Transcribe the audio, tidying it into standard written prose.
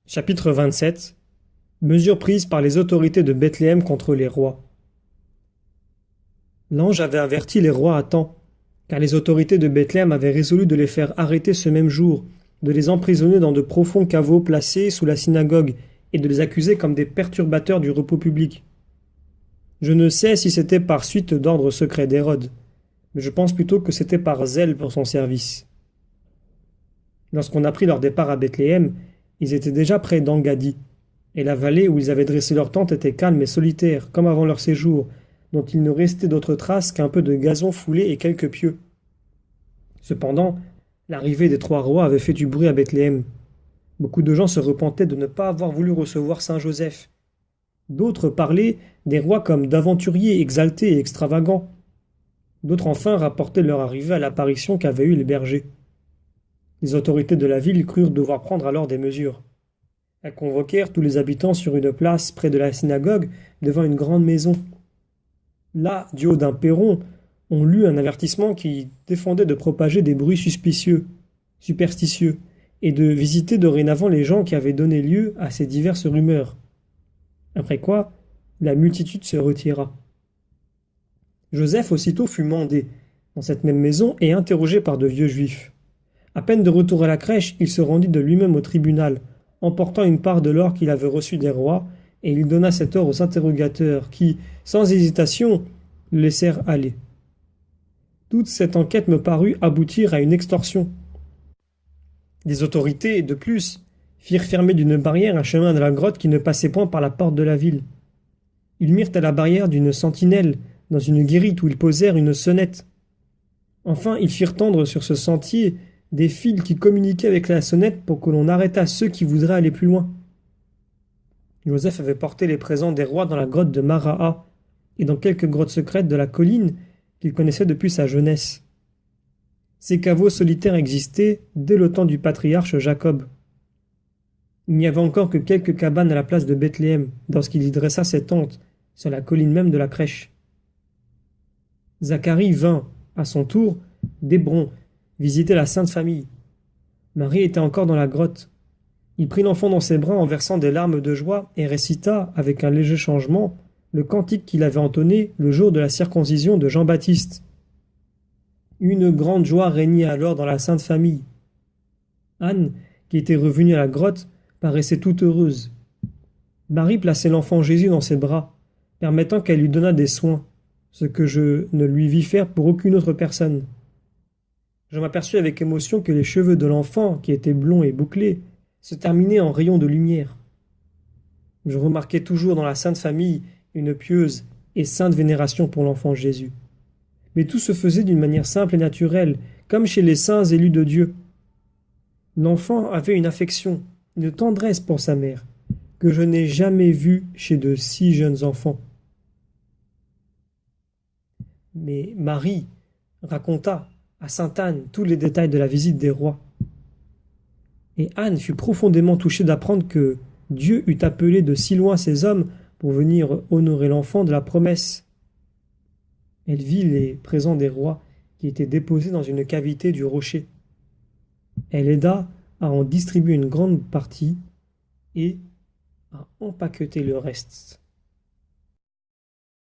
Chapitre 27. Mesures prises par les autorités de Bethléem contre les rois. L'ange avait averti les rois à temps, car les autorités de Bethléem avaient résolu de les faire arrêter ce même jour, de les emprisonner dans de profonds caveaux placés sous la synagogue et de les accuser comme des perturbateurs du repos public. Je ne sais si c'était par suite d'ordre secret d'Hérode, mais je pense plutôt que c'était par zèle pour son service. Lorsqu'on apprit leur départ à Bethléem, ils étaient déjà près d'Engadi, et la vallée où ils avaient dressé leur tente était calme et solitaire, comme avant leur séjour, dont il ne restait d'autre trace qu'un peu de gazon foulé et quelques pieux. Cependant, l'arrivée des trois rois avait fait du bruit à Bethléem. Beaucoup de gens se repentaient de ne pas avoir voulu recevoir saint Joseph. D'autres parlaient des rois comme d'aventuriers exaltés et extravagants. D'autres enfin rapportaient leur arrivée à l'apparition qu'avaient eue les bergers. Les autorités de la ville crurent devoir prendre alors des mesures. Elles convoquèrent tous les habitants sur une place près de la synagogue, devant une grande maison. Là, du haut d'un perron, on lut un avertissement qui défendait de propager des bruits superstitieux, et de visiter dorénavant les gens qui avaient donné lieu à ces diverses rumeurs. Après quoi, la multitude se retira. Joseph aussitôt fut mandé dans cette même maison et interrogé par de vieux juifs. À peine de retour à la crèche, il se rendit de lui-même au tribunal, emportant une part de l'or qu'il avait reçu des rois, et il donna cet or aux interrogateurs qui, sans hésitation, le laissèrent aller. Toute cette enquête me parut aboutir à une extorsion. Les autorités, de plus, firent fermer d'une barrière un chemin de la grotte qui ne passait point par la porte de la ville. Ils mirent à la barrière d'une sentinelle, dans une guérite où ils posèrent une sonnette. Enfin, ils firent tendre sur ce sentier des fils qui communiquaient avec la sonnette pour que l'on arrêtât ceux qui voudraient aller plus loin. Joseph avait porté les présents des rois dans la grotte de Maraha et dans quelques grottes secrètes de la colline qu'il connaissait depuis sa jeunesse. Ces caveaux solitaires existaient dès le temps du patriarche Jacob. Il n'y avait encore que quelques cabanes à la place de Bethléem lorsqu'il y dressa ses tentes sur la colline même de la crèche. Zacharie vint, à son tour, d'Hébron, visiter la Sainte Famille. Marie était encore dans la grotte. Il prit l'enfant dans ses bras en versant des larmes de joie et récita, avec un léger changement, le cantique qu'il avait entonné le jour de la circoncision de Jean-Baptiste. Une grande joie régnait alors dans la Sainte Famille. Anne, qui était revenue à la grotte, paraissait toute heureuse. Marie plaçait l'enfant Jésus dans ses bras, permettant qu'elle lui donnât des soins, ce que je ne lui vis faire pour aucune autre personne. Je m'aperçus avec émotion que les cheveux de l'enfant, qui étaient blonds et bouclés, se terminaient en rayons de lumière. Je remarquais toujours dans la Sainte Famille une pieuse et sainte vénération pour l'enfant Jésus. Mais tout se faisait d'une manière simple et naturelle, comme chez les saints élus de Dieu. L'enfant avait une affection, une tendresse pour sa mère, que je n'ai jamais vue chez de si jeunes enfants. Mais Marie raconta à sainte Anne tous les détails de la visite des rois. Et Anne fut profondément touchée d'apprendre que Dieu eût appelé de si loin ces hommes pour venir honorer l'enfant de la promesse. Elle vit les présents des rois qui étaient déposés dans une cavité du rocher. Elle aida à en distribuer une grande partie et à empaqueter le reste.